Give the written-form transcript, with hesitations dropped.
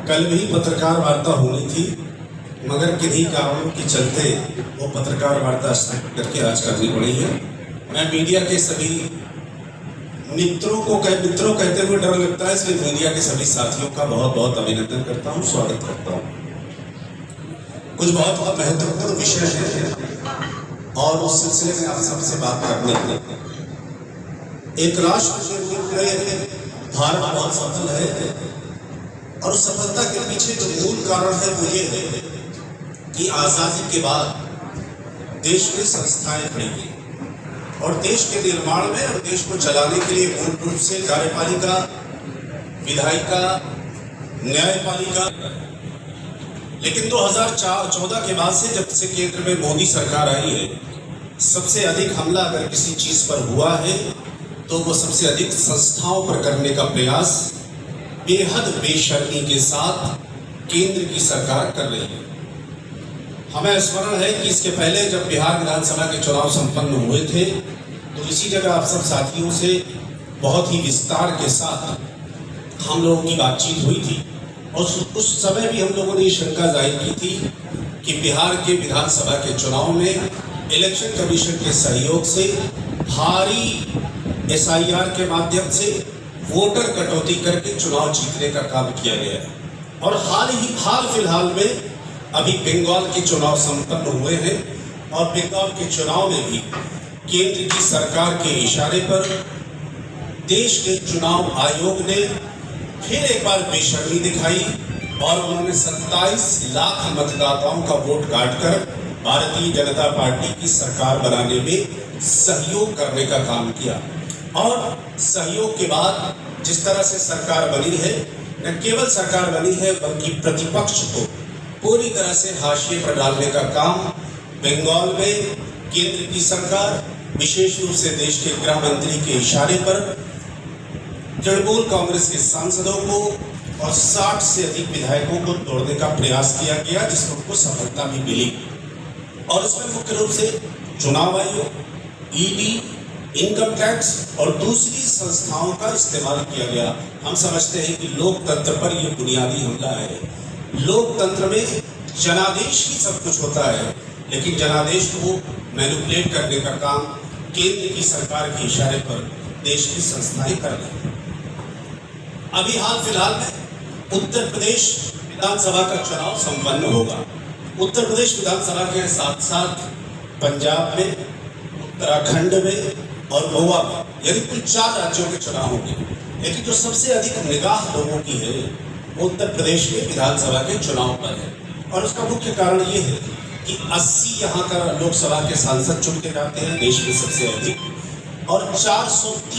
कल भी पत्रकार वार्ता होनी थी, मगर किन्हीं कारणों के चलते वो पत्रकार वार्ता स्थगित करके आज करनी पड़ी है। मैं मीडिया के सभी मित्रों कहते हुए डर लगता है, इसलिए मीडिया के सभी साथियों का बहुत बहुत अभिनंदन करता हूँ, स्वागत करता हूँ। कुछ बहुत महत्वपूर्ण विषय है और उस सिलसिले में आप सबसे बात करने के एक राष्ट्र के रूप में भारत बहुत सफल है और उस सफलता के पीछे जो मूल कारण है वो ये है कि आजादी के बाद देश में संस्थाएं खड़ी हुई और देश के निर्माण में और देश को चलाने के लिए मूल रूप से कार्यपालिका, विधायिका, न्यायपालिका। लेकिन 2014 के बाद से जब से केंद्र में मोदी सरकार आई है, सबसे अधिक हमला अगर किसी चीज पर हुआ है तो वो सबसे अधिक संस्थाओं पर करने का प्रयास बेहद बेशर्मी के साथ केंद्र की सरकार कर रही है। हमें स्मरण है कि इसके पहले जब बिहार विधानसभा के चुनाव संपन्न हुए थे तो इसी जगह आप सब साथियों से बहुत ही विस्तार के साथ हम लोगों की बातचीत हुई थी और उस समय भी हम लोगों ने ये शंका जाहिर की थी कि बिहार के विधानसभा के चुनाव में इलेक्शन कमीशन के सहयोग से भारी SIR के माध्यम से वोटर कटौती करके चुनाव जीतने का काम किया गया है। और हाल फिलहाल में अभी बंगाल के चुनाव संपन्न हुए हैं और बंगाल के चुनाव में भी केंद्र की सरकार के इशारे पर देश के चुनाव आयोग ने फिर एक बार बेशर्मी दिखाई और उन्होंने 27 लाख मतदाताओं का वोट काटकर भारतीय जनता पार्टी की सरकार बनाने में सहयोग करने का काम किया। और सहयोग के बाद जिस तरह से सरकार बनी है, न केवल सरकार बनी है बल्कि प्रतिपक्ष को पूरी तरह से हाशिए पर डालने का काम बंगाल में केंद्र की सरकार, विशेष रूप से देश के गृह मंत्री के इशारे पर तृणमूल कांग्रेस के सांसदों को और 60 से अधिक विधायकों को तोड़ने का प्रयास किया गया, जिसमें उनको सफलता भी मिली। और इसमें मुख्य रूप से चुनाव आयोग, ED, इनकम टैक्स और दूसरी संस्थाओं का इस्तेमाल किया गया। हम समझते हैं कि लोकतंत्र पर यह बुनियादी हमला है। लोकतंत्र में जनादेश ही सब कुछ होता है, लेकिन जनादेश को मैनिपुलेट करने का काम केंद्र की सरकार के इशारे पर देश की संस्थाएं कर रही हैं। अभी हाल फिलहाल में उत्तर प्रदेश विधानसभा का चुनाव संपन्न होगा। उत्तर प्रदेश विधानसभा के साथ साथ पंजाब में, उत्तराखंड में और गोवा में, यानी कुल 4 राज्यों के चुनाव होंगे। लेकिन जो सबसे अधिक निगाह लोगों की है वो उत्तर प्रदेश के विधानसभा के चुनाव पर है। और उसका मुख्य कारण ये है कि 80 यहाँ का लोकसभा के सांसद चुन के जाते हैं, देश में सबसे अधिक, और 430